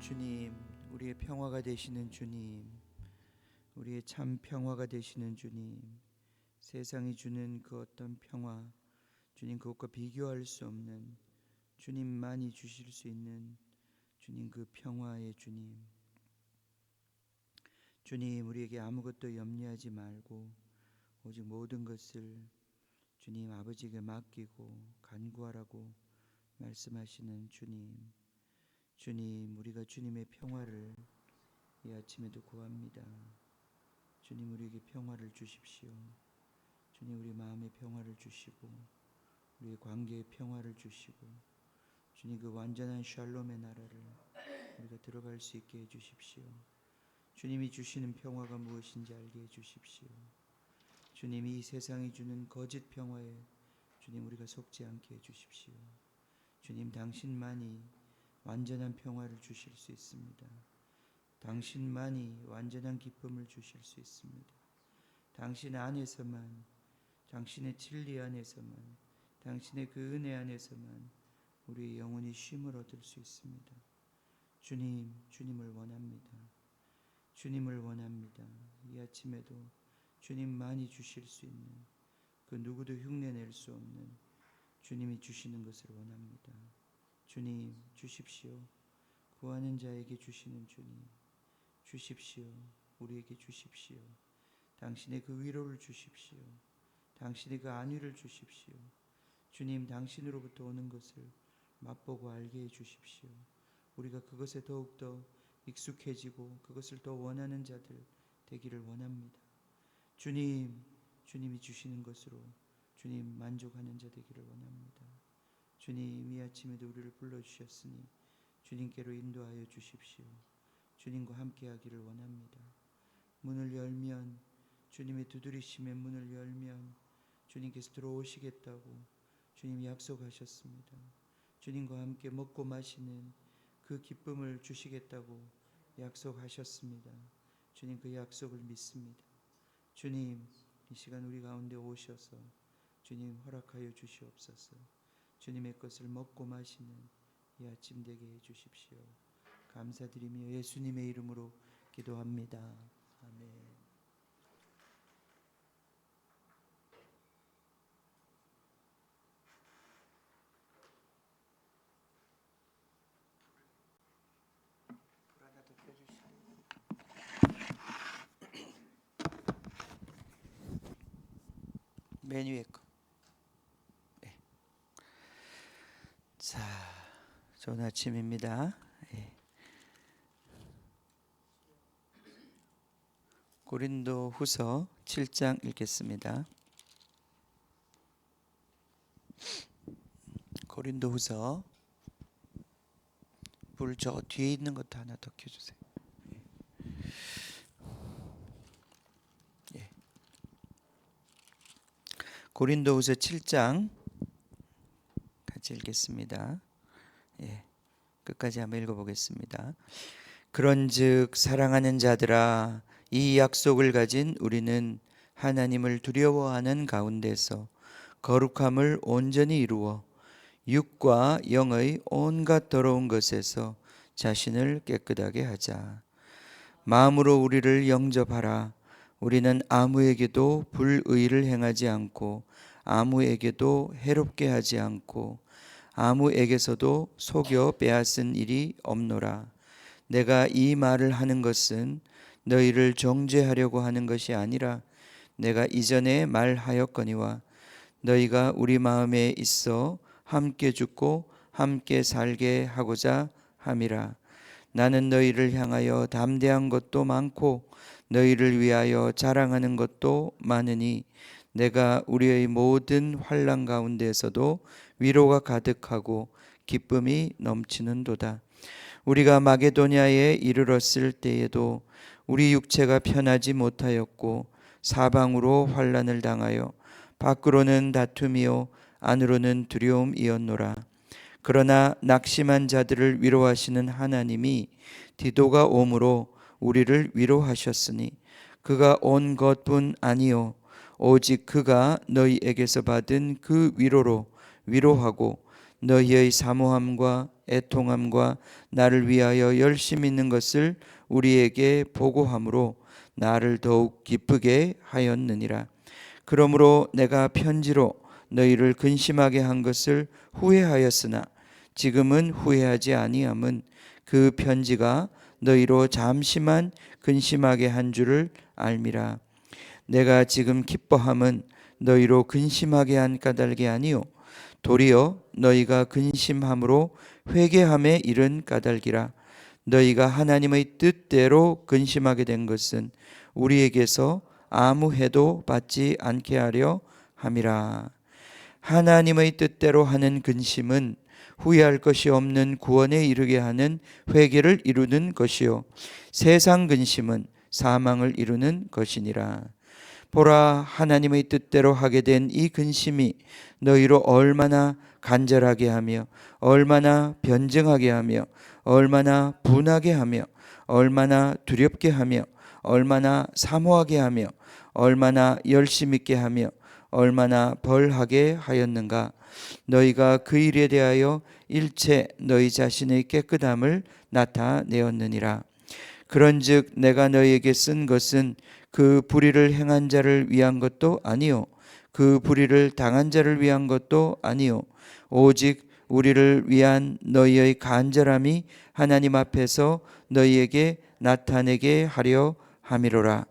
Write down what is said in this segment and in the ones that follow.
주님, 우리의 평화가 되시는 주님, 우리의 참 평화가 되시는 주님, 세상이 주는 그 어떤 평화, 주님 그것과 비교할 수 없는, 주님만이 주실 수 있는 주님 그 평화의 주님. 주님, 우리에게 아무것도 염려하지 말고 오직 모든 것을 주님 아버지에게 맡기고 간구하라고 말씀하시는 주님. 주님, 우리가 주님의 평화를 이 아침에도 구합니다. 주님, 우리에게 평화를 주십시오. 주님, 우리 마음의 평화를 주시고 우리의 관계의 평화를 주시고 주님, 그 완전한 샬롬의 나라를 우리가 들어갈 수 있게 해주십시오. 주님이 주시는 평화가 무엇인지 알게 해주십시오. 주님이 이 세상이 주는 거짓 평화에 주님 우리가 속지 않게 해주십시오. 주님, 당신만이 완전한 평화를 주실 수 있습니다. 당신만이 완전한 기쁨을 주실 수 있습니다. 당신 안에서만, 당신의 진리 안에서만, 당신의 그 은혜 안에서만 우리의 영혼이 쉼을 얻을 수 있습니다. 주님, 주님을 원합니다. 주님을 원합니다. 이 아침에도 주님만이 주실 수 있는, 그 누구도 흉내낼 수 없는 주님이 주시는 것을 원합니다. 주님, 주십시오. 구하는 자에게 주시는 주님, 주십시오. 우리에게 주십시오. 당신의 그 위로를 주십시오. 당신의 그 안위를 주십시오. 주님, 당신으로부터 오는 것을 맛보고 알게 해 주십시오. 우리가 그것에 더욱더 익숙해지고 그것을 더 원하는 자들 되기를 원합니다. 주님, 주님이 주시는 것으로 주님 만족하는 자 되기를 원합니다. 주님, 이 아침에도 우리를 불러주셨으니 주님께로 인도하여 주십시오. 주님과 함께하기를 원합니다. 문을 열면, 주님의 두드리심의 문을 열면 주님께서 들어오시겠다고 주님 약속하셨습니다. 주님과 함께 먹고 마시는 그 기쁨을 주시겠다고 약속하셨습니다. 주님, 그 약속을 믿습니다. 주님, 이 시간 우리 가운데 오셔서 주님 허락하여 주시옵소서. 주님의 것을 먹고 마시는 이 아침 되게 해 주십시오. 감사드리며 예수님의 이름으로 기도합니다. 아멘. 맨 위에 거. 네. 자, 좋은 아침입니다. 네. 고린도후서 7장 읽겠습니다. 고린도후서, 불 저 뒤에 있는 것도 하나 더 켜주세요. 예. 고린도후서 7장 같이 읽겠습니다. 예. 끝까지 한번 읽어보겠습니다. 그런즉 사랑하는 자들아, 이 약속을 가진 우리는 하나님을 두려워하는 가운데서 거룩함을 온전히 이루어 육과 영의 온갖 더러운 것에서 자신을 깨끗하게 하자. 마음으로 우리를 영접하라. 우리는 아무에게도 불의를 행하지 않고 아무에게도 해롭게 하지 않고 아무에게서도 속여 빼앗은 일이 없노라. 내가 이 말을 하는 것은 너희를 정죄하려고 하는 것이 아니라 내가 이전에 말하였거니와 너희가 우리 마음에 있어 함께 죽고 함께 살게 하고자 함이라. 나는 너희를 향하여 담대한 것도 많고 너희를 위하여 자랑하는 것도 많으니 내가 우리의 모든 환난 가운데서도 위로가 가득하고 기쁨이 넘치는도다. 우리가 마게도냐에 이르렀을 때에도 우리 육체가 편하지 못하였고 사방으로 환난을 당하여 밖으로는 다툼이요 안으로는 두려움이었노라. 그러나 낙심한 자들을 위로하시는 하나님이 디도가 오므로 우리를 위로하셨으니 그가 온 것뿐 아니요 오직 그가 너희에게서 받은 그 위로로 위로하고 너희의 사모함과 애통함과 나를 위하여 열심히 있는 것을 우리에게 보고함으로 나를 더욱 기쁘게 하였느니라. 그러므로 내가 편지로 너희를 근심하게 한 것을 후회하였으나 지금은 후회하지 아니함은 그 편지가 너희로 잠시만 근심하게 한 줄을 알미라. 내가 지금 기뻐함은 너희로 근심하게 한 까닭이 아니요 도리어 너희가 근심함으로 회개함에 이른 까닭이라. 너희가 하나님의 뜻대로 근심하게 된 것은 우리에게서 아무 해도 받지 않게 하려 함이라. 하나님의 뜻대로 하는 근심은 후회할 것이 없는 구원에 이르게 하는 회개를 이루는 것이요 세상 근심은 사망을 이루는 것이니라. 보라, 하나님의 뜻대로 하게 된 이 근심이 너희로 얼마나 간절하게 하며 얼마나 변증하게 하며 얼마나 분하게 하며 얼마나 두렵게 하며 얼마나 사모하게 하며 얼마나 열심 있게 하며 얼마나 벌하게 하였는가. 너희가 그 일에 대하여 일체 너희 자신의 깨끗함을 나타내었느니라. 그런즉 내가 너희에게 쓴 것은 그 불의를 행한 자를 위한 것도 아니요 그 불의를 당한 자를 위한 것도 아니요 오직 우리를 위한 너희의 간절함이 하나님 앞에서 너희에게 나타내게 하려 함이로라.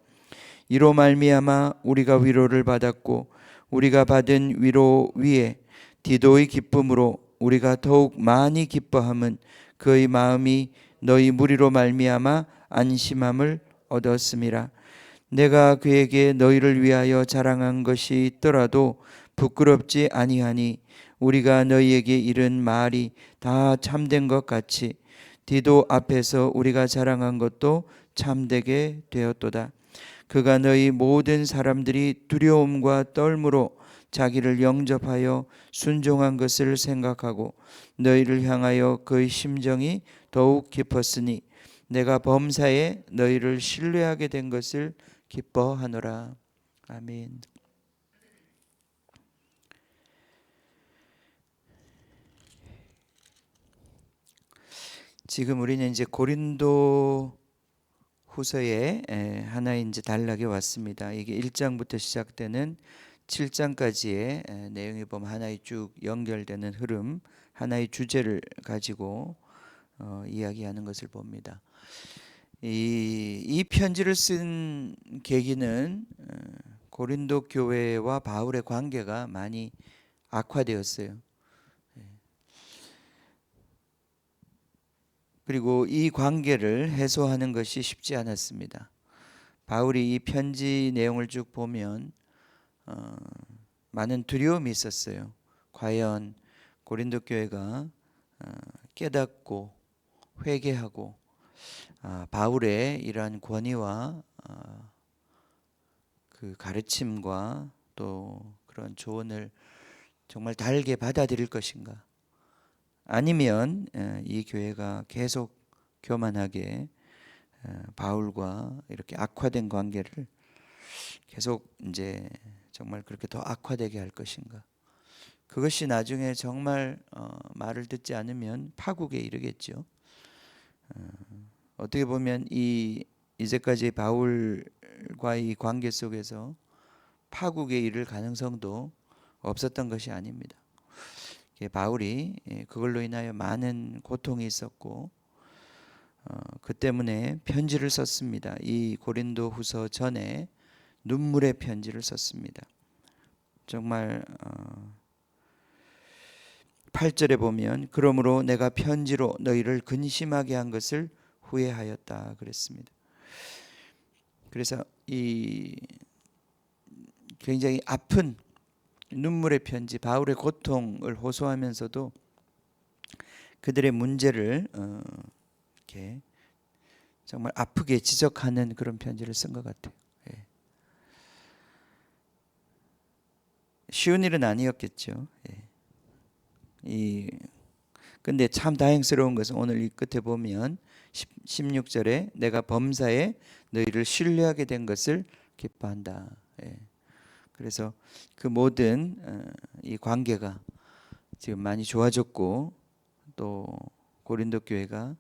이로 말미암아 우리가 위로를 받았고 우리가 받은 위로 위에 디도의 기쁨으로 우리가 더욱 많이 기뻐함은 그의 마음이 너희 무리로 말미암아 안심함을 얻었음이라. 내가 그에게 너희를 위하여 자랑한 것이 있더라도 부끄럽지 아니하니 우리가 너희에게 이른 말이 다 참된 것 같이 디도 앞에서 우리가 자랑한 것도 참되게 되었도다. 그가 너희 모든 사람들이 두려움과 떨므로 자기를 영접하여 순종한 것을 생각하고 너희를 향하여 그의 심정이 더욱 깊었으니 내가 범사에 너희를 신뢰하게 된 것을 기뻐하노라. 아멘. 지금 우리는 이제 고린도 후서에 하나의 이제 단락에 왔습니다. 이게 1장부터 시작되는 7장까지의 내용이 보면 하나의 쭉 연결되는 흐름, 하나의 주제를 가지고 이야기하는 것을 봅니다. 이 편지를 쓴 계기는 고린도 교회와 바울의 관계가 많이 악화되었어요. 그리고 이 관계를 해소하는 것이 쉽지 않았습니다. 바울이 이 편지 내용을 쭉 보면 많은 두려움이 있었어요. 과연 고린도 교회가 깨닫고 회개하고 바울의 이러한 권위와 그 가르침과 또 그런 조언을 정말 달게 받아들일 것인가? 아니면 이 교회가 계속 교만하게 바울과 이렇게 악화된 관계를 계속 이제 정말 그렇게 더 악화되게 할 것인가? 그것이 나중에 정말 말을 듣지 않으면 파국에 이르겠죠. 어떻게 보면 이제까지 바울과의 관계 속에서 파국에 이를 가능성도 없었던 것이 아닙니다. 바울이 그걸로 인하여 많은 고통이 있었고 그 때문에 편지를 썼습니다. 이 고린도 후서 전에 눈물의 편지를 썼습니다. 정말 8절에 보면 그러므로 내가 편지로 너희를 근심하게 한 것을 후회하였다 그랬습니다. 그래서 이 굉장히 아픈 눈물의 편지, 바울의 고통을 호소하면서도 그들의 문제를 이렇게 정말 아프게 지적하는 그런 편지를 쓴 것 같아요. 쉬운 일은 아니었겠죠. 근데 참 다행스러운 것은 오늘 이 끝에 보면 16절에 내가 범사에 너희를 신뢰하게 된 것을 기뻐한다. 그래서 그 모든 이 관계가 지금 많이 좋아졌고 또 고린도 교회가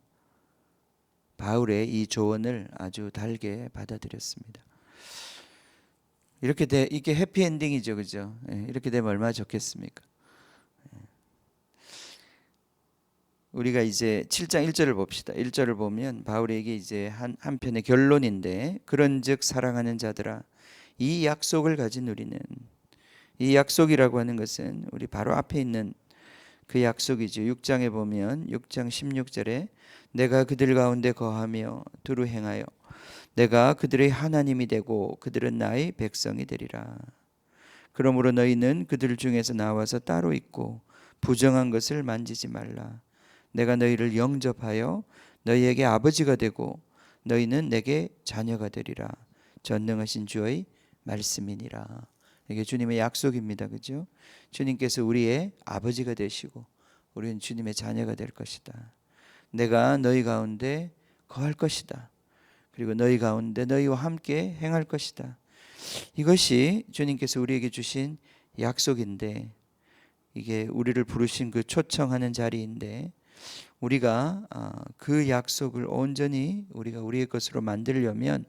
바울의 이 조언을 아주 달게 받아들였습니다. 이게 해피엔딩이죠, 그죠? 이렇게 되면 얼마나 좋겠습니까? 우리가 이제 7장 1절을 봅시다. 1절을 보면 바울에게 이제 한편의 결론인데, 그런즉 사랑하는 자들아, 이 약속을 가진 우리는, 이 약속이라고 하는 것은 우리 바로 앞에 있는 그 약속이죠. 6장에 보면 6장 16절에 내가 그들 가운데 거하며 두루 행하여 내가 그들의 하나님이 되고 그들은 나의 백성이 되리라. 그러므로 너희는 그들 중에서 나와서 따로 있고 부정한 것을 만지지 말라. 내가 너희를 영접하여 너희에게 아버지가 되고 너희는 내게 자녀가 되리라. 전능하신 주의 말씀이니라. 이게 주님의 약속입니다. 그죠? 주님께서 우리의 아버지가 되시고 우리는 주님의 자녀가 될 것이다. 내가 너희 가운데 거할 것이다. 그리고 너희 가운데 너희와 함께 행할 것이다. 이것이 주님께서 우리에게 주신 약속인데, 이게 우리를 부르신 그 초청하는 자리인데, 우리가 그 약속을 온전히 우리가 우리의 것으로 만들려면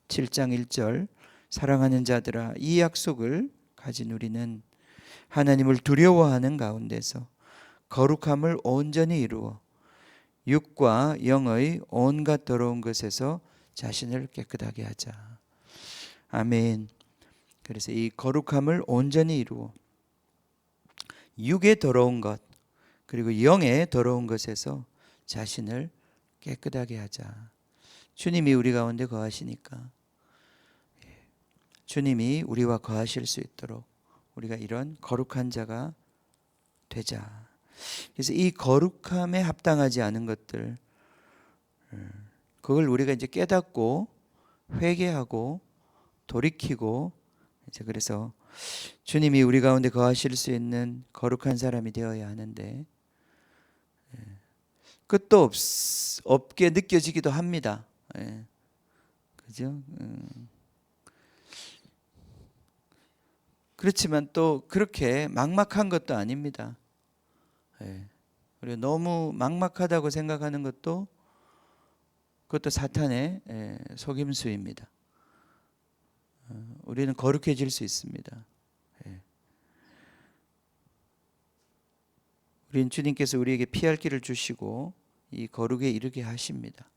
7장 1절 사랑하는 자들아, 이 약속을 가진 우리는 하나님을 두려워하는 가운데서 거룩함을 온전히 이루어 육과 영의 온갖 더러운 것에서 자신을 깨끗하게 하자. 아멘. 그래서 이 거룩함을 온전히 이루어 육의 더러운 것 그리고 영의 더러운 것에서 자신을 깨끗하게 하자. 주님이 우리 가운데 거하시니까 주님이 우리와 거하실 수 있도록 우리가 이런 거룩한 자가 되자. 그래서 이 거룩함에 합당하지 않은 것들, 그걸 우리가 이제 깨닫고 회개하고 돌이키고, 이제 그래서 주님이 우리 가운데 거하실 수 있는 거룩한 사람이 되어야 하는데, 끝도 없게 느껴지기도 합니다. 그죠? 그렇지만 또 그렇게 막막한 것도 아닙니다. 우리가 너무 막막하다고 생각하는 것도 그것도 사탄의 속임수입니다. 우리는 거룩해질 수 있습니다. 우리는 주님께서 우리에게 피할 길을 주시고 이 거룩에 이르게 하십니다.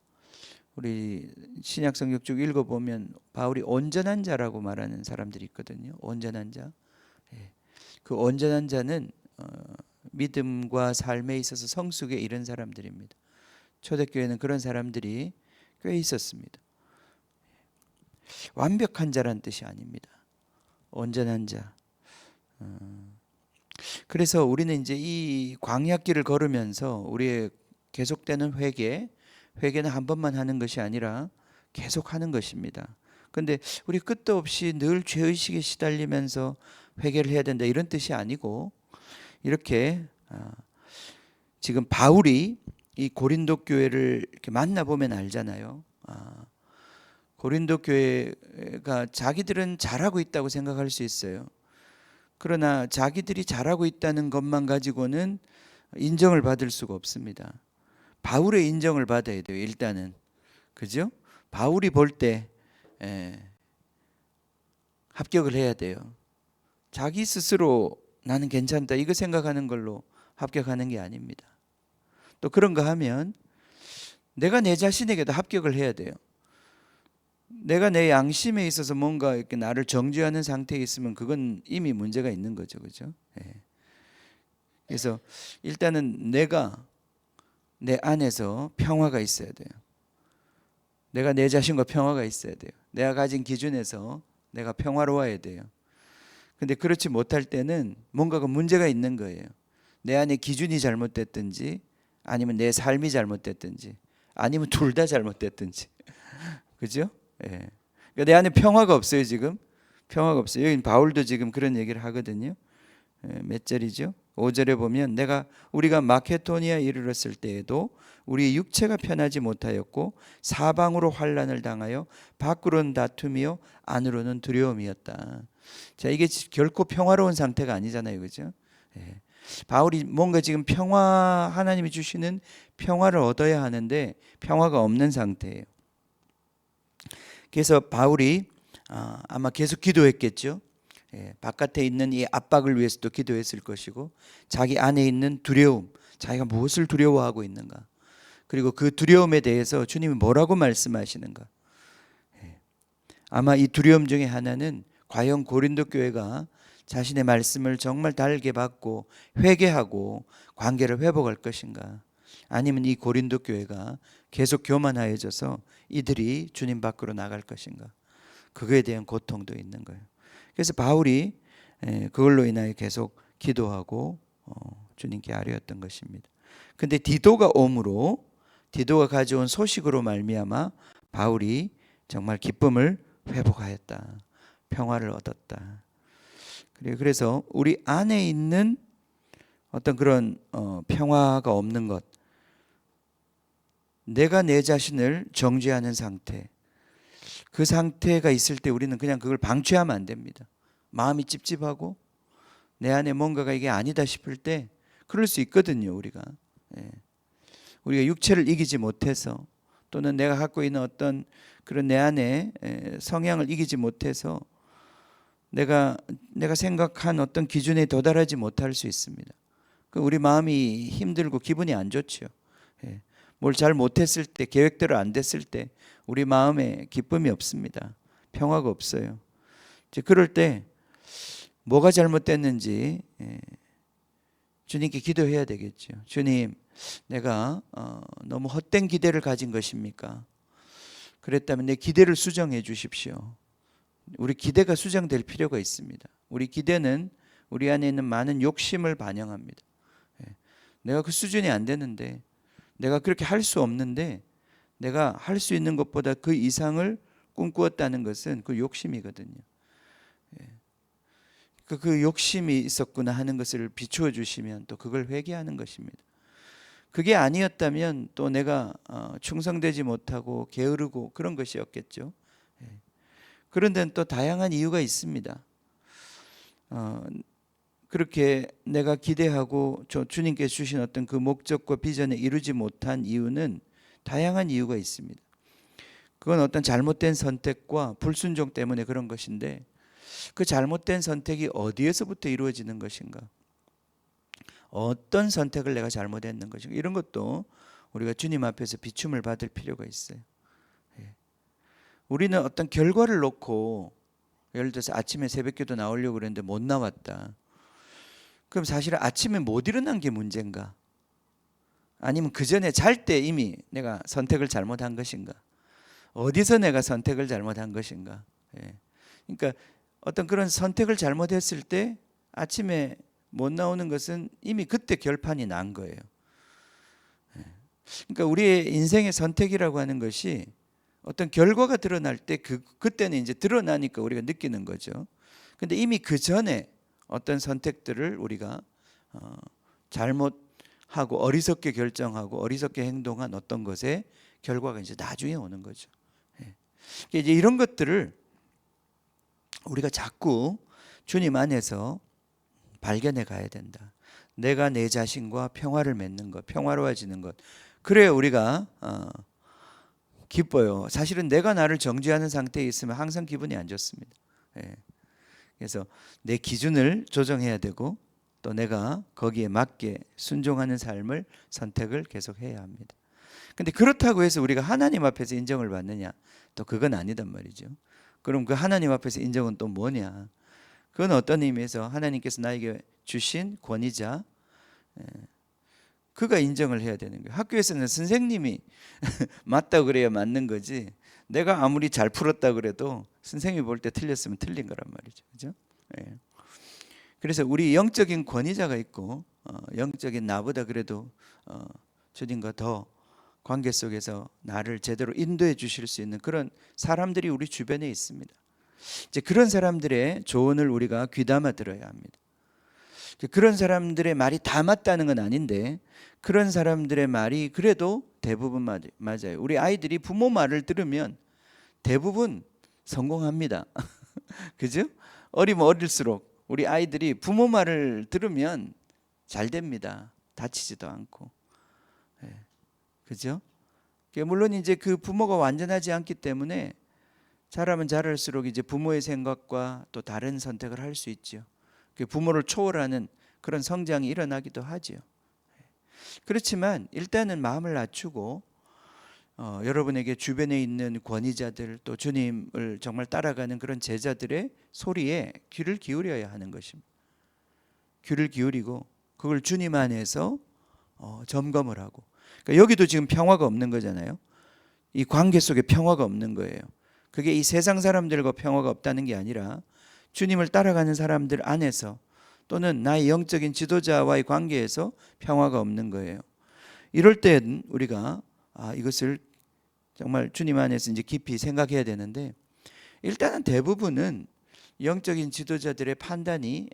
우리 신약 성경 쭉 읽어보면 바울이 온전한 자라고 말하는 사람들이 있거든요. 온전한 자. 그 온전한 자는 믿음과 삶에 있어서 성숙에 이른 사람들입니다. 초대교회는 그런 사람들이 꽤 있었습니다. 완벽한 자란 뜻이 아닙니다. 온전한 자. 그래서 우리는 이제 이 광야길을 걸으면서 우리의 계속되는 회개는 한 번만 하는 것이 아니라 계속 하는 것입니다. 그런데 우리 끝도 없이 늘 죄의식에 시달리면서 회개를 해야 된다 이런 뜻이 아니고, 이렇게 지금 바울이 이 고린도 교회를 이렇게 만나보면 알잖아요. 고린도 교회가 자기들은 잘하고 있다고 생각할 수 있어요. 그러나 자기들이 잘하고 있다는 것만 가지고는 인정을 받을 수가 없습니다. 바울의 인정을 받아야 돼요. 일단은. 그죠? 바울이 볼 때 합격을 해야 돼요. 자기 스스로 나는 괜찮다 이거 생각하는 걸로 합격하는 게 아닙니다. 또 그런 거 하면 내가 내 자신에게도 합격을 해야 돼요. 내가 내 양심에 있어서 뭔가 이렇게 나를 정죄하는 상태에 있으면 그건 이미 문제가 있는 거죠. 그죠? 그래서 일단은 내가 내 안에서 평화가 있어야 돼요. 내가 내 자신과 평화가 있어야 돼요. 내가 가진 기준에서 내가 평화로워야 돼요. 근데 그렇지 못할 때는 뭔가가 문제가 있는 거예요. 내 안에 기준이 잘못됐든지 아니면 내 삶이 잘못됐든지 아니면 둘 다 잘못됐든지. 그죠? 그러니까 내 안에 평화가 없어요. 지금 평화가 없어요. 여기 바울도 지금 그런 얘기를 하거든요. 몇 절이죠? 5절에 보면 우리가 마케도니아에 이르렀을 때에도 우리의 육체가 편하지 못하였고 사방으로 환난을 당하여 밖으로는 다툼이요 안으로는 두려움이었다. 자, 이게 결코 평화로운 상태가 아니잖아요. 그죠? 바울이 뭔가 지금 평화, 하나님이 주시는 평화를 얻어야 하는데 평화가 없는 상태예요. 그래서 바울이 아마 계속 기도했겠죠. 바깥에 있는 이 압박을 위해서도 기도했을 것이고, 자기 안에 있는 두려움, 자기가 무엇을 두려워하고 있는가, 그리고 그 두려움에 대해서 주님이 뭐라고 말씀하시는가. 아마 이 두려움 중에 하나는 과연 고린도 교회가 자신의 말씀을 정말 달게 받고 회개하고 관계를 회복할 것인가, 아니면 이 고린도 교회가 계속 교만하여져서 이들이 주님 밖으로 나갈 것인가, 그거에 대한 고통도 있는 거예요. 그래서 바울이 그걸로 인하여 계속 기도하고 주님께 아뢰었던 것입니다. 근데 디도가 옴으로, 디도가 가져온 소식으로 말미암아 바울이 정말 기쁨을 회복하였다, 평화를 얻었다. 그래서 우리 안에 있는 어떤 그런 평화가 없는 것, 내가 내 자신을 정죄하는 상태, 그 상태가 있을 때 우리는 그냥 그걸 방치하면 안 됩니다. 마음이 찝찝하고 내 안에 뭔가가 이게 아니다 싶을 때 그럴 수 있거든요. 우리가 육체를 이기지 못해서, 또는 내가 갖고 있는 어떤 그런 내 안에 성향을 이기지 못해서 내가 생각한 어떤 기준에 도달하지 못할 수 있습니다. 우리 마음이 힘들고 기분이 안 좋죠. 뭘 잘 못했을 때, 계획대로 안 됐을 때 우리 마음에 기쁨이 없습니다. 평화가 없어요. 이제 그럴 때 뭐가 잘못됐는지 주님께 기도해야 되겠죠. 주님, 내가 너무 헛된 기대를 가진 것입니까? 그랬다면 내 기대를 수정해 주십시오. 우리 기대가 수정될 필요가 있습니다. 우리 기대는 우리 안에 있는 많은 욕심을 반영합니다. 내가 그 수준이 안 되는데, 내가 그렇게 할 수 없는데, 내가 할 수 있는 것보다 그 이상을 꿈꾸었다는 것은 그 욕심이거든요. 그 욕심이 있었구나 하는 것을 비추어 주시면 또 그걸 회개하는 것입니다. 그게 아니었다면 또 내가 충성되지 못하고 게으르고 그런 것이었겠죠. 그런 데는 또 다양한 이유가 있습니다. 그렇게 내가 기대하고 주님께 주신 어떤 그 목적과 비전에 이루지 못한 이유는 다양한 이유가 있습니다. 그건 어떤 잘못된 선택과 불순종 때문에 그런 것인데, 그 잘못된 선택이 어디에서부터 이루어지는 것인가, 어떤 선택을 내가 잘못했는 것인가, 이런 것도 우리가 주님 앞에서 비춤을 받을 필요가 있어요. 우리는 어떤 결과를 놓고, 예를 들어서 아침에 새벽기도 나오려고 그랬는데 못 나왔다. 그럼 사실은 아침에 못 일어난 게 문제인가? 아니면 그 전에 잘 때 이미 내가 선택을 잘못한 것인가? 어디서 내가 선택을 잘못한 것인가? 그러니까 어떤 그런 선택을 잘못했을 때 아침에 못 나오는 것은 이미 그때 결판이 난 거예요. 그러니까 우리의 인생의 선택이라고 하는 것이 어떤 결과가 드러날 때 그때는 이제 드러나니까 우리가 느끼는 거죠. 근데 이미 그 전에 어떤 선택들을 우리가 잘못하고 어리석게 결정하고 어리석게 행동한 어떤 것의 결과가 이제 나중에 오는 거죠. 이제 이런 것들을 우리가 자꾸 주님 안에서 발견해 가야 된다. 내가 내 자신과 평화를 맺는 것, 평화로워지는 것. 그래야 우리가 기뻐요. 사실은 내가 나를 정죄하는 상태에 있으면 항상 기분이 안 좋습니다. 그래서 내 기준을 조정해야 되고, 또 내가 거기에 맞게 순종하는 삶을 선택을 계속해야 합니다. 근데 그렇다고 해서 우리가 하나님 앞에서 인정을 받느냐? 또 그건 아니단 말이죠. 그럼 그 하나님 앞에서 인정은 또 뭐냐? 그건 어떤 의미에서 하나님께서 나에게 주신 권위자, 그가 인정을 해야 되는 거예요. 학교에서는 선생님이 맞다고 그래야 맞는 거지, 내가 아무리 잘 풀었다 그래도 선생님이 볼 때 틀렸으면 틀린 거란 말이죠. 그죠? 그래서 우리 영적인 권위자가 있고, 영적인 나보다 그래도 주님과 더 관계 속에서 나를 제대로 인도해 주실 수 있는 그런 사람들이 우리 주변에 있습니다. 이제 그런 사람들의 조언을 우리가 귀담아 들어야 합니다. 그런 사람들의 말이 다 맞다는 건 아닌데, 그런 사람들의 말이 그래도 대부분 맞아요. 우리 아이들이 부모 말을 들으면 대부분 성공합니다. 그죠? 어리면 어릴수록 우리 아이들이 부모 말을 들으면 잘 됩니다. 다치지도 않고. 예. 그죠? 물론 이제 그 부모가 완전하지 않기 때문에 자라면 자랄수록 이제 부모의 생각과 또 다른 선택을 할 수 있죠. 부모를 초월하는 그런 성장이 일어나기도 하죠. 그렇지만 일단은 마음을 낮추고 여러분에게 주변에 있는 권위자들 또 주님을 정말 따라가는 그런 제자들의 소리에 귀를 기울여야 하는 것입니다. 귀를 기울이고 그걸 주님 안에서 점검을 하고. 그러니까 여기도 지금 평화가 없는 거잖아요. 이 관계 속에 평화가 없는 거예요. 그게 이 세상 사람들과 평화가 없다는 게 아니라 주님을 따라가는 사람들 안에서 또는 나의 영적인 지도자와의 관계에서 평화가 없는 거예요. 이럴 땐 우리가 이것을 정말 주님 안에서 이제 깊이 생각해야 되는데, 일단은 대부분은 영적인 지도자들의 판단이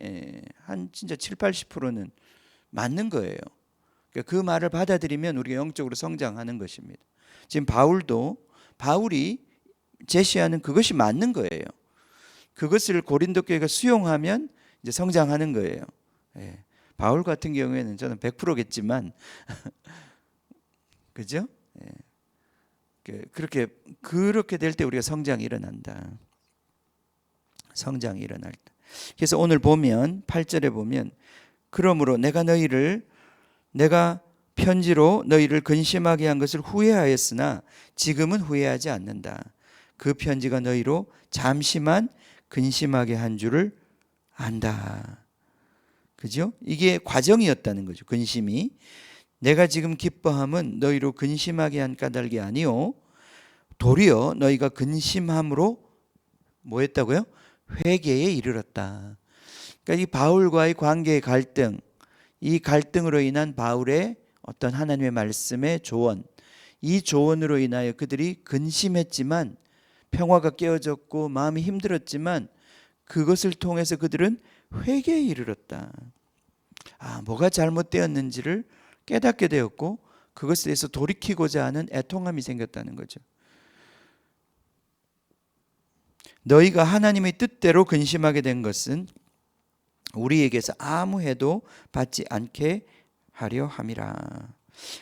한 진짜 7, 80%는 맞는 거예요. 그 말을 받아들이면 우리가 영적으로 성장하는 것입니다. 지금 바울이 제시하는 그것이 맞는 거예요. 그것을 고린도 교회가 수용하면 이제 성장하는 거예요. 예. 바울 같은 경우에는 저는 100%겠지만 그죠? 예. 그렇게 될 때 우리가 성장이 일어난다. 성장이 일어날 때. 그래서 오늘 보면 8절에 보면 그러므로 내가 편지로 너희를 근심하게 한 것을 후회하였으나 지금은 후회하지 않는다. 그 편지가 너희로 잠시만 근심하게 한 줄을 안다. 그죠? 이게 과정이었다는 거죠. 근심이. 내가 지금 기뻐함은 너희로 근심하게 한 까닭이 아니요 도리어 너희가 근심함으로 뭐 했다고요? 회개에 이르렀다. 그러니까 이 바울과의 관계의 갈등, 이 갈등으로 인한 바울의 어떤 하나님의 말씀의 조언, 이 조언으로 인하여 그들이 근심했지만 평화가 깨어졌고 마음이 힘들었지만 그것을 통해서 그들은 회개에 이르렀다. 뭐가 잘못되었는지를 깨닫게 되었고 그것에 대해서 돌이키고자 하는 애통함이 생겼다는 거죠. 너희가 하나님의 뜻대로 근심하게 된 것은 우리에게서 아무 해도 받지 않게 하려 함이라.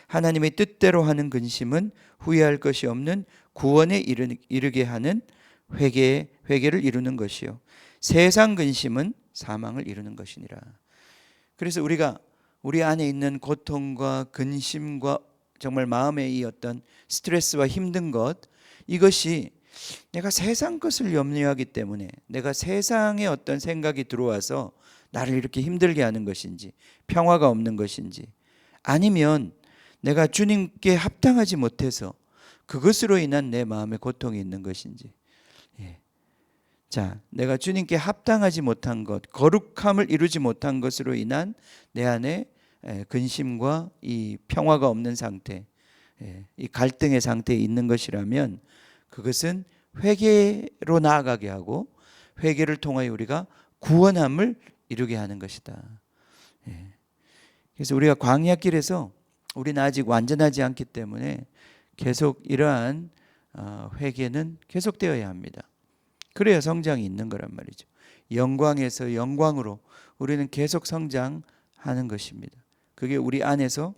하나님의 뜻대로 하는 근심은 후회할 것이 없는 구원에 이르게 하는 회개를 이루는 것이요 세상 근심은 사망을 이루는 것이니라. 그래서 우리가 우리 안에 있는 고통과 근심과 정말 마음의 이 어떤 스트레스와 힘든 것, 이것이 내가 세상 것을 염려하기 때문에 내가 세상의 어떤 생각이 들어와서 나를 이렇게 힘들게 하는 것인지 평화가 없는 것인지, 아니면 내가 주님께 합당하지 못해서 그것으로 인한 내 마음의 고통이 있는 것인지. 자, 내가 주님께 합당하지 못한 것, 거룩함을 이루지 못한 것으로 인한 내 안에 근심과 이 평화가 없는 상태, 이 갈등의 상태에 있는 것이라면 그것은 회개로 나아가게 하고 회개를 통하여 우리가 구원함을 이루게 하는 것이다. 그래서 우리가 광야길에서 우리는 아직 완전하지 않기 때문에 계속 이러한 회개는 계속되어야 합니다. 그래야 성장이 있는 거란 말이죠. 영광에서 영광으로 우리는 계속 성장하는 것입니다. 그게 우리 안에서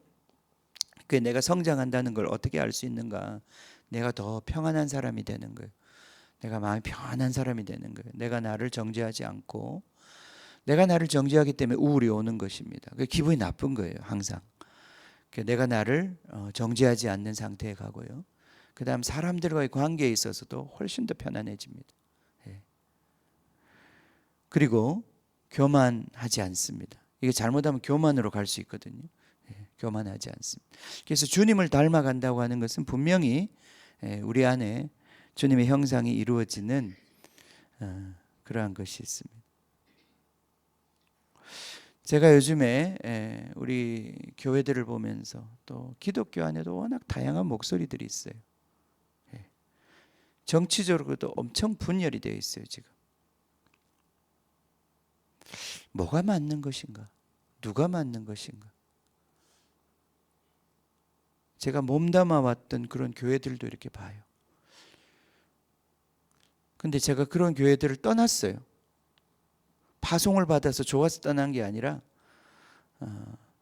내가 성장한다는 걸 어떻게 알 수 있는가? 내가 더 평안한 사람이 되는 거예요. 내가 마음이 평안한 사람이 되는 거예요. 내가 나를 정죄하지 않고, 내가 나를 정죄하기 때문에 우울이 오는 것입니다. 기분이 나쁜 거예요, 항상. 내가 나를 정죄하지 않는 상태에 가고요. 그 다음 사람들과의 관계에 있어서도 훨씬 더 편안해집니다. 그리고 교만하지 않습니다. 이게 잘못하면 교만으로 갈 수 있거든요. 교만하지 않습니다. 그래서 주님을 닮아간다고 하는 것은 분명히 우리 안에 주님의 형상이 이루어지는 그러한 것이 있습니다. 제가 요즘에 우리 교회들을 보면서 또 기독교 안에도 워낙 다양한 목소리들이 있어요. 정치적으로도 엄청 분열이 되어 있어요. 지금 뭐가 맞는 것인가? 누가 맞는 것인가? 제가 몸담아 왔던 그런 교회들도 이렇게 봐요. 근데 제가 그런 교회들을 떠났어요. 파송을 받아서 좋아서 떠난 게 아니라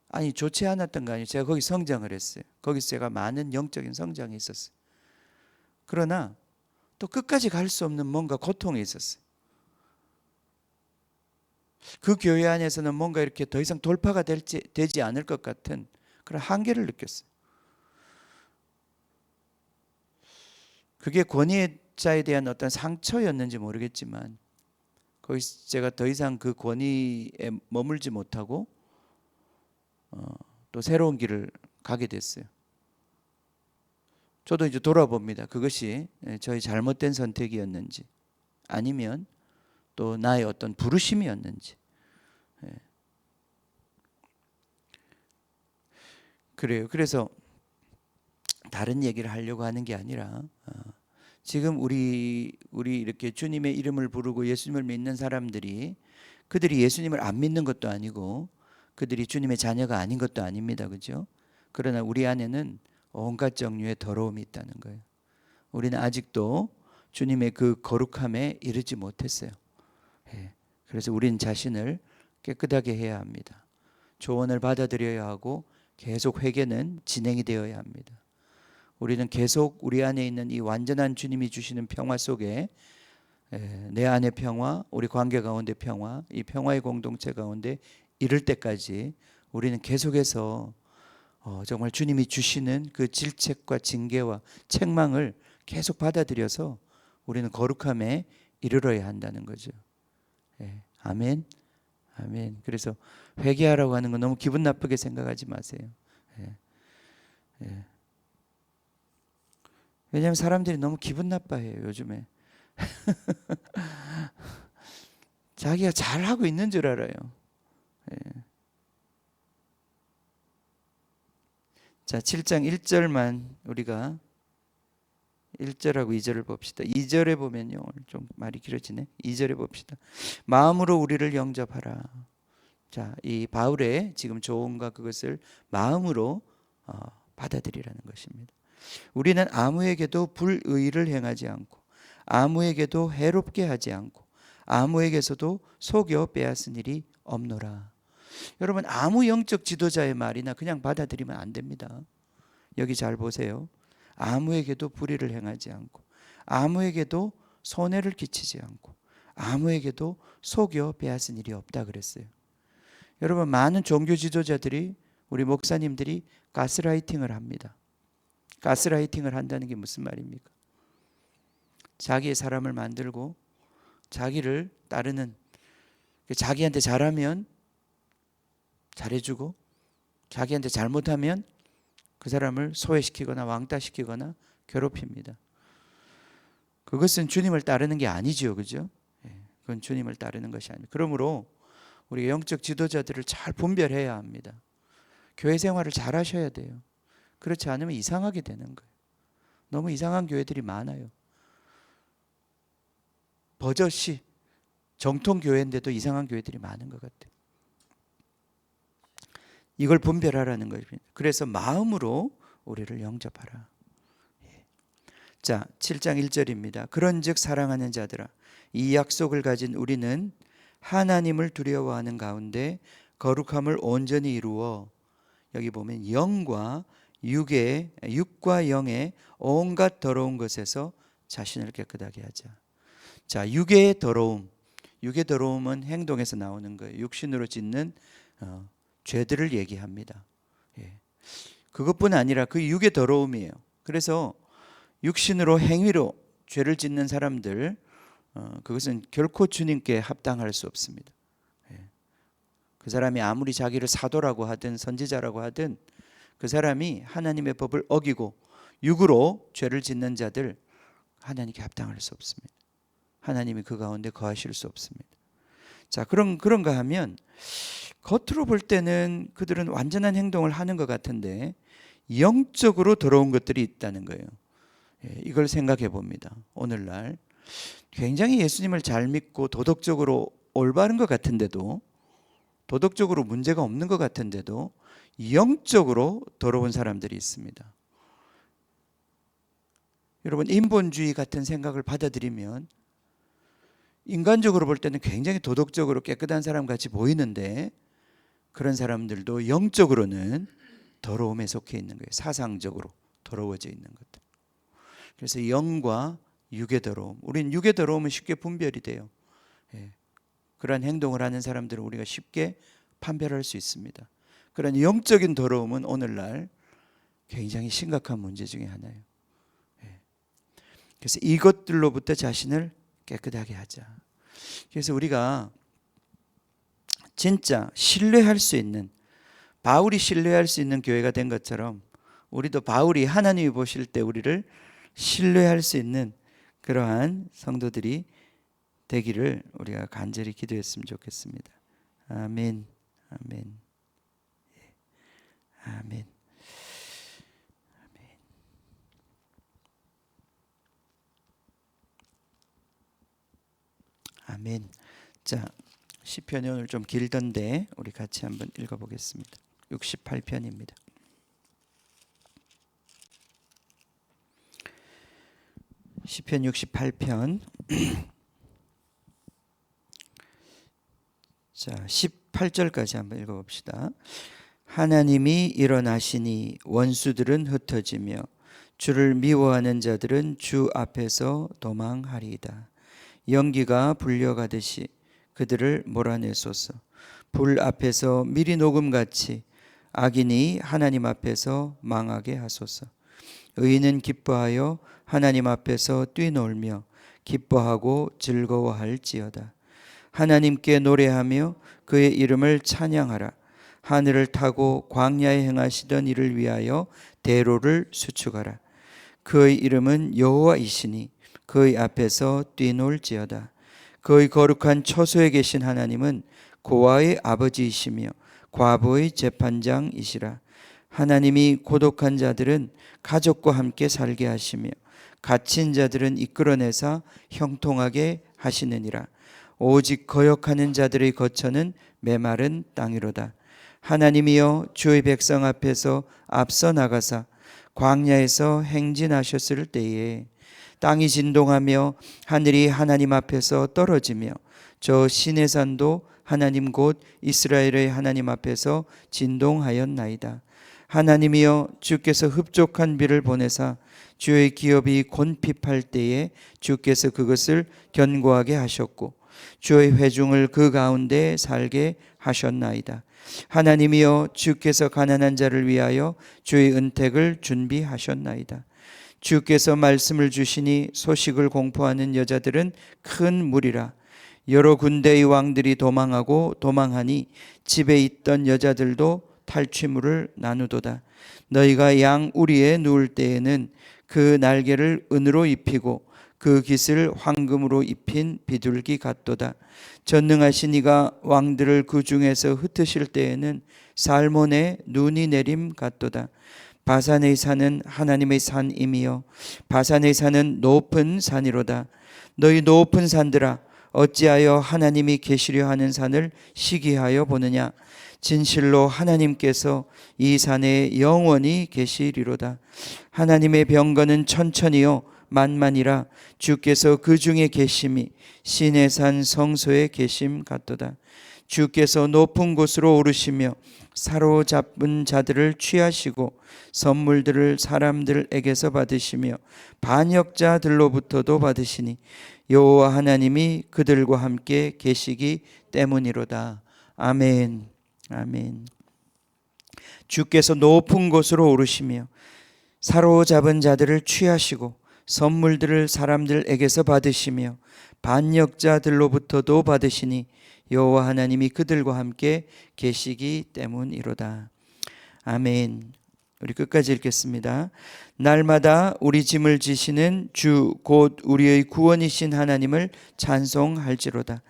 아니 좋지 않았던 거 아니에요. 제가 거기 성장을 했어요. 거기서 제가 많은 영적인 성장이 있었어요. 그러나 또 끝까지 갈 수 없는 뭔가 고통이 있었어요. 그 교회 안에서는 뭔가 이렇게 더 이상 돌파가 되지 않을 것 같은 그런 한계를 느꼈어요. 그게 권위자에 대한 어떤 상처였는지 모르겠지만 거기서 제가 더 이상 그 권위에 머물지 못하고 또 새로운 길을 가게 됐어요. 저도 이제 돌아봅니다. 그것이 저의 잘못된 선택이었는지 아니면 또 나의 어떤 부르심이었는지. 그래요. 그래서 다른 얘기를 하려고 하는 게 아니라 지금 우리 이렇게 주님의 이름을 부르고 예수님을 믿는 사람들이 그들이 예수님을 안 믿는 것도 아니고 그들이 주님의 자녀가 아닌 것도 아닙니다. 그죠? 그러나 우리 안에는 온갖 종류의 더러움이 있다는 거예요. 우리는 아직도 주님의 그 거룩함에 이르지 못했어요. 그래서 우리는 자신을 깨끗하게 해야 합니다. 조언을 받아들여야 하고 계속 회개는 진행이 되어야 합니다. 우리는 계속 우리 안에 있는 이 완전한 주님이 주시는 평화 속에 내 안의 평화, 우리 관계 가운데 평화, 이 평화의 공동체 가운데 이를 때까지 우리는 계속해서 정말 주님이 주시는 그 질책과 징계와 책망을 계속 받아들여서 우리는 거룩함에 이르러야 한다는 거죠. 아멘. 아멘. 그래서 회개하라고 하는 건 너무 기분 나쁘게 생각하지 마세요. 왜냐하면 사람들이 너무 기분 나빠해요. 요즘에 자기가 잘하고 있는 줄 알아요. 자, 7장 1절만 우리가 1절하고 2절을 봅시다. 2절에 보면요, 오늘 좀 말이 길어지네. 2절에 봅시다. 마음으로 우리를 영접하라. 자, 이 바울의 지금 조언과 그것을 마음으로 받아들이라는 것입니다. 우리는 아무에게도 불의를 행하지 않고 아무에게도 해롭게 하지 않고 아무에게서도 속여 빼앗은 일이 없노라. 여러분, 아무 영적 지도자의 말이나 그냥 받아들이면 안 됩니다. 여기 잘 보세요. 아무에게도 불의를 행하지 않고 아무에게도 손해를 끼치지 않고 아무에게도 속여 빼앗은 일이 없다 그랬어요. 여러분, 많은 종교 지도자들이, 우리 목사님들이 가스라이팅을 합니다. 가스라이팅을 한다는 게 무슨 말입니까? 자기의 사람을 만들고 자기를 따르는, 자기한테 잘하면 잘해주고 자기한테 잘못하면 그 사람을 소외시키거나 왕따시키거나 괴롭힙니다. 그것은 주님을 따르는 게 아니죠. 그죠? 그건 주님을 따르는 것이 아닙니다. 그러므로 우리 영적 지도자들을 잘 분별해야 합니다. 교회 생활을 잘 하셔야 돼요. 그렇지 않으면 이상하게 되는 거예요. 너무 이상한 교회들이 많아요. 버젓이 정통 교회인데도 이상한 교회들이 많은 것 같아요. 이걸 분별하라는 것입니다. 그래서 마음으로 우리를 영접하라. 자, 7장 1절입니다. 그런즉 사랑하는 자들아, 이 약속을 가진 우리는 하나님을 두려워하는 가운데 거룩함을 온전히 이루어, 여기 보면 영과 육과 영의 온갖 더러운 것에서 자신을 깨끗하게 하자. 자, 육의 더러움은 행동에서 나오는 거예요. 육신으로 짓는 죄들을 얘기합니다. 그것뿐 아니라 그 육의 더러움이에요. 그래서 육신으로 행위로 죄를 짓는 사람들, 그것은 결코 주님께 합당할 수 없습니다. 그 사람이 아무리 자기를 사도라고 하든 선지자라고 하든 그 사람이 하나님의 법을 어기고 육으로 죄를 짓는 자들, 하나님께 합당할 수 없습니다. 하나님이 그 가운데 거하실 수 없습니다. 자, 그런가 하면 겉으로 볼 때는 그들은 완전한 행동을 하는 것 같은데 영적으로 더러운 것들이 있다는 거예요. 이걸 생각해 봅니다. 오늘날 굉장히 예수님을 잘 믿고 도덕적으로 올바른 것 같은데도, 도덕적으로 문제가 없는 것 같은데도 영적으로 더러운 사람들이 있습니다. 여러분, 인본주의 같은 생각을 받아들이면 인간적으로 볼 때는 굉장히 도덕적으로 깨끗한 사람 같이 보이는데 그런 사람들도 영적으로는 더러움에 속해 있는 거예요. 사상적으로 더러워져 있는 것들. 그래서 영과 육의 더러움, 우린 육의 더러움은 쉽게 분별이 돼요. 그런 행동을 하는 사람들은 우리가 쉽게 판별할 수 있습니다. 그런 영적인 더러움은 오늘날 굉장히 심각한 문제 중에 하나예요. 그래서 이것들로부터 자신을 깨끗하게 하자. 그래서 우리가 진짜 신뢰할 수 있는, 바울이 신뢰할 수 있는 교회가 된 것처럼 우리도 바울이 하나님이 보실 때 우리를 신뢰할 수 있는 그러한 성도들이 되기를 우리가 간절히 기도했으면 좋겠습니다. 아멘. 아멘. 아멘. 아멘. 자, 시편이 오늘 좀 길던데 우리 같이 한번 읽어보겠습니다. 68편입니다. 시편 68편 자 18절까지 한번 읽어봅시다. 하나님이 일어나시니 원수들은 흩어지며 주를 미워하는 자들은 주 앞에서 도망하리이다. 연기가 불려가듯이 그들을 몰아내소서. 불 앞에서 미리 녹음같이 악인이 하나님 앞에서 망하게 하소서. 의인은 기뻐하여 하나님 앞에서 뛰놀며 기뻐하고 즐거워할지어다. 하나님께 노래하며 그의 이름을 찬양하라. 하늘을 타고 광야에 행하시던 이를 위하여 대로를 수축하라. 그의 이름은 여호와이시니 그의 앞에서 뛰놀지어다. 그의 거룩한 처소에 계신 하나님은 고아의 아버지이시며 과부의 재판장이시라. 하나님이 고독한 자들은 가족과 함께 살게 하시며 갇힌 자들은 이끌어내사 형통하게 하시느니라. 오직 거역하는 자들의 거처는 메마른 땅이로다. 하나님이여 주의 백성 앞에서 앞서 나가사 광야에서 행진하셨을 때에 땅이 진동하며 하늘이 하나님 앞에서 떨어지며 저 시내산도 하나님 곧 이스라엘의 하나님 앞에서 진동하였나이다. 하나님이여 주께서 흡족한 비를 보내사 주의 기업이 곤핍할 때에 주께서 그것을 견고하게 하셨고 주의 회중을 그 가운데 살게 하셨나이다. 하나님이여 주께서 가난한 자를 위하여 주의 은택을 준비하셨나이다. 주께서 말씀을 주시니 소식을 공포하는 여자들은 큰 무리라. 여러 군대의 왕들이 도망하고 도망하니 집에 있던 여자들도 탈취물을 나누도다. 너희가 양 우리에 누울 때에는 그 날개를 은으로 입히고 그 깃을 황금으로 입힌 비둘기 같도다. 전능하신 이가 왕들을 그 중에서 흩으실 때에는 살몬의 눈이 내림 같도다. 바산의 산은 하나님의 산임이요 바산의 산은 높은 산이로다. 너희 높은 산들아 어찌하여 하나님이 계시려 하는 산을 시기하여 보느냐. 진실로 하나님께서 이 산에 영원히 계시리로다. 하나님의 병거는 천천히요 만만이라. 주께서 그 중에 계심이 시내산 성소에 계심 같도다. 주께서 높은 곳으로 오르시며 사로잡은 자들을 취하시고 선물들을 사람들에게서 받으시며 반역자들로부터도 받으시니 여호와 하나님이 그들과 함께 계시기 때문이로다. 아멘. 아멘. 주께서 높은 곳으로 오르시며 사로잡은 자들을 취하시고 선물들을 사람들에게서 받으시며 반역자들로부터도 받으시니 여호와 하나님이 그들과 함께 계시기 때문이로다. 아멘. 우리 끝까지 읽겠습니다. 날마다 우리 짐을 지시는 주 곧 우리의 구원이신 하나님을 찬송할지로다.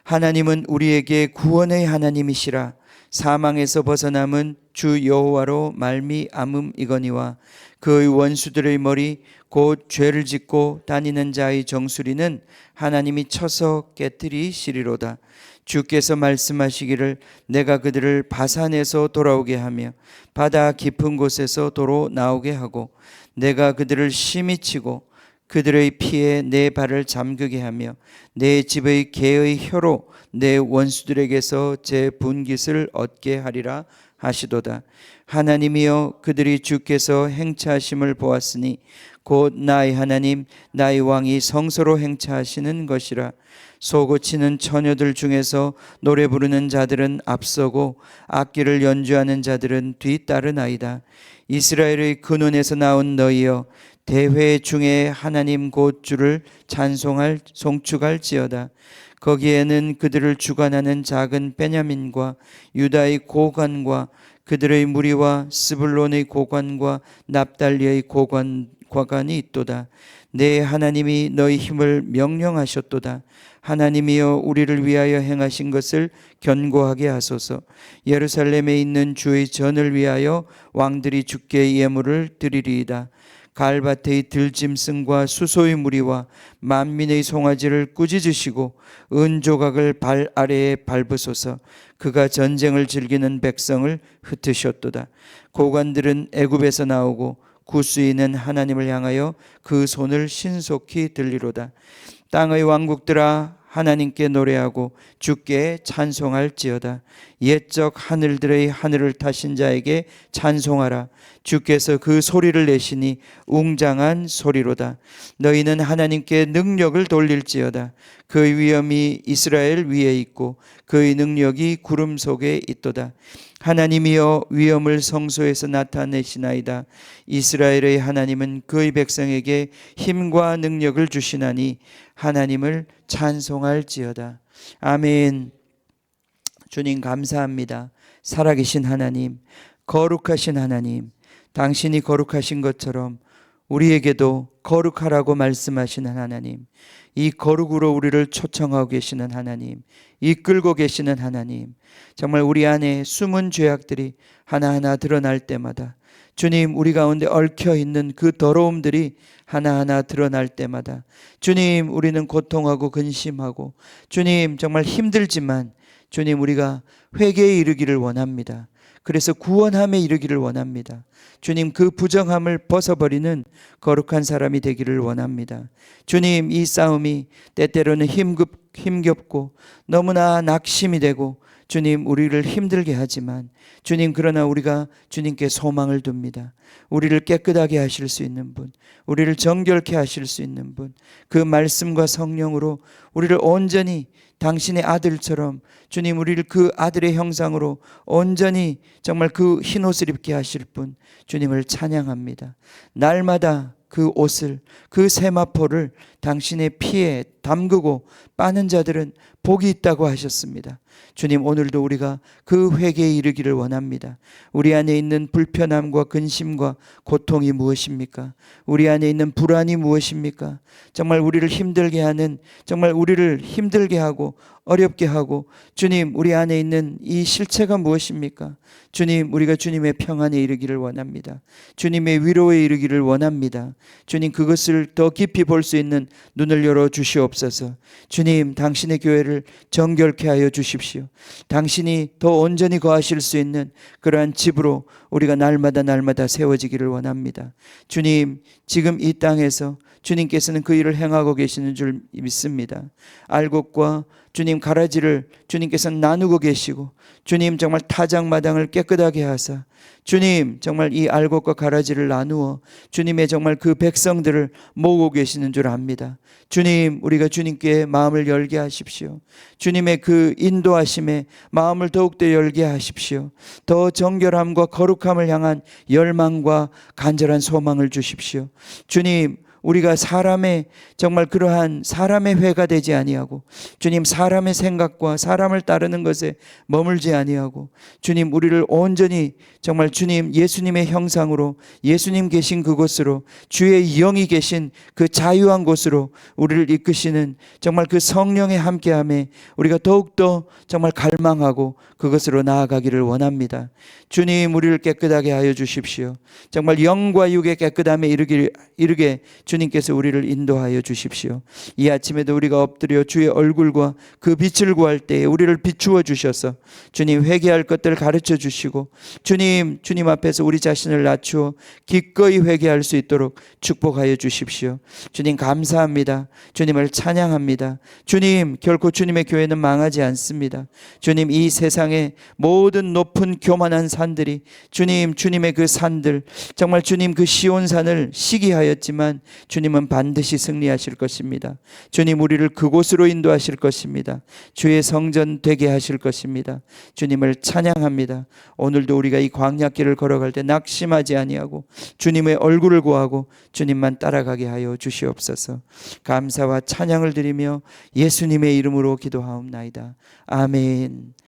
하나님은 우리에게 구원의 하나님이시라. 사망에서 벗어남은 주 여호와로 말미암음이거니와 그의 원수들의 머리 곧 죄를 짓고 다니는 자의 정수리는 하나님이 쳐서 깨뜨리시리로다. 주께서 말씀하시기를 내가 그들을 바산에서 돌아오게 하며 바다 깊은 곳에서 도로 나오게 하고 내가 그들을 심히 치고 그들의 피에 내 발을 잠그게 하며 내 집의 개의 혀로 내 원수들에게서 제 분깃을 얻게 하리라 하시도다. 하나님이여, 그들이 주께서 행차하심을 보았으니 곧 나의 하나님 나의 왕이 성소로 행차하시는 것이라. 소고치는 처녀들 중에서 노래 부르는 자들은 앞서고 악기를 연주하는 자들은 뒤따르나이다. 이스라엘의 근원에서 나온 너희여, 대회 중에 하나님 곧 주를 송축할지어다. 거기에는 그들을 주관하는 작은 베냐민과 유다의 고관과 그들의 무리와 스불론의 고관과 납달리의 고관이 있도다. 내 하나님이 너희 힘을 명령하셨도다. 하나님이여, 우리를 위하여 행하신 것을 견고하게 하소서. 예루살렘에 있는 주의 전을 위하여 왕들이 주께 예물을 드리리이다. 갈밭의 들짐승과 수소의 무리와 만민의 송아지를 꾸짖으시고 은조각을 발 아래에 밟으소서. 그가 전쟁을 즐기는 백성을 흩으셨도다. 고관들은 애굽에서 나오고 구스인은 하나님을 향하여 그 손을 신속히 들리로다. 땅의 왕국들아, 하나님께 노래하고 주께 찬송할지어다. 옛적 하늘들의 하늘을 타신 자에게 찬송하라. 주께서 그 소리를 내시니 웅장한 소리로다. 너희는 하나님께 능력을 돌릴지어다. 그의 위엄이 이스라엘 위에 있고 그의 능력이 구름 속에 있도다. 하나님이여, 위엄을 성소에서 나타내시나이다. 이스라엘의 하나님은 그의 백성에게 힘과 능력을 주시나니 하나님을 찬송할지어다. 아멘. 주님 감사합니다. 살아계신 하나님, 거룩하신 하나님, 당신이 거룩하신 것처럼 우리에게도 거룩하라고 말씀하시는 하나님, 이 거룩으로 우리를 초청하고 계시는 하나님, 이끌고 계시는 하나님, 정말 우리 안에 숨은 죄악들이 하나하나 드러날 때마다, 주님, 우리 가운데 얽혀있는 그 더러움들이 하나하나 드러날 때마다, 주님, 우리는 고통하고 근심하고, 주님, 정말 힘들지만 주님, 우리가 회개에 이르기를 원합니다. 그래서 구원함에 이르기를 원합니다. 주님, 그 부정함을 벗어버리는 거룩한 사람이 되기를 원합니다. 주님, 이 싸움이 때때로는 힘겹고 너무나 낙심이 되고 주님, 우리를 힘들게 하지만 주님, 그러나 우리가 주님께 소망을 둡니다. 우리를 깨끗하게 하실 수 있는 분, 우리를 정결케 하실 수 있는 분, 그 말씀과 성령으로 우리를 온전히 당신의 아들처럼, 주님, 우리를 그 아들의 형상으로 온전히 정말 그 흰옷을 입게 하실 분, 주님을 찬양합니다. 날마다 그 옷을, 그 세마포를 당신의 피에 담그고 빠는 자들은 복이 있다고 하셨습니다. 주님, 오늘도 우리가 그 회개에 이르기를 원합니다. 우리 안에 있는 불편함과 근심과 고통이 무엇입니까? 우리 안에 있는 불안이 무엇입니까? 정말 우리를 힘들게 하는, 정말 우리를 힘들게 하고 어렵게 하고, 주님, 우리 안에 있는 이 실체가 무엇입니까? 주님, 우리가 주님의 평안에 이르기를 원합니다. 주님의 위로에 이르기를 원합니다. 주님, 그것을 더 깊이 볼 수 있는 눈을 열어 주시옵소서. 주님, 당신의 교회를 정결케 하여 주십시오. 당신이 더 온전히 거하실 수 있는 그러한 집으로 우리가 날마다 세워지기를 원합니다. 주님, 지금 이 땅에서 주님께서는 그 일을 행하고 계시는 줄 믿습니다. 알곡과 주님 가라지를 주님께서는 나누고 계시고, 주님 정말 타작마당을 깨끗하게 하사 주님 정말 이 알곡과 가라지를 나누어 주님의 정말 그 백성들을 모으고 계시는 줄 압니다. 주님, 우리가 주님께 마음을 열게 하십시오. 주님의 그 인도하심에 마음을 더욱더 열게 하십시오. 더 정결함과 거룩함을 향한 열망과 간절한 소망을 주십시오. 주님, 우리가 사람의 정말 그러한 사람의 회가 되지 아니하고, 주님, 사람의 생각과 사람을 따르는 것에 머물지 아니하고, 주님, 우리를 온전히 정말 주님 예수님의 형상으로, 예수님 계신 그곳으로, 주의 영이 계신 그 자유한 곳으로 우리를 이끄시는 정말 그 성령의 함께함에 우리가 더욱더 정말 갈망하고 그것으로 나아가기를 원합니다. 주님, 우리를 깨끗하게 하여 주십시오. 정말 영과 육의 깨끗함에 이르게 주님께서 우리를 인도하여 주십시오. 이 아침에도 우리가 엎드려 주의 얼굴과 그 빛을 구할 때에 우리를 비추어 주셔서 주님 회개할 것들 가르쳐 주시고 주님 앞에서 우리 자신을 낮추어 기꺼이 회개할 수 있도록 축복하여 주십시오. 주님 감사합니다. 주님을 찬양합니다. 주님 결코 주님의 교회는 망하지 않습니다. 주님 이 세상의 모든 높은 교만한 산들이 주님의 그 산들 정말 주님 그 시온산을 시기하였지만 주님은 반드시 승리하실 것입니다. 주님 우리를 그곳으로 인도하실 것입니다. 주의 성전 되게 하실 것입니다. 주님을 찬양합니다. 오늘도 우리가 이 광야길을 걸어갈 때 낙심하지 아니하고 주님의 얼굴을 구하고 주님만 따라가게 하여 주시옵소서. 감사와 찬양을 드리며 예수님의 이름으로 기도하옵나이다. 아멘.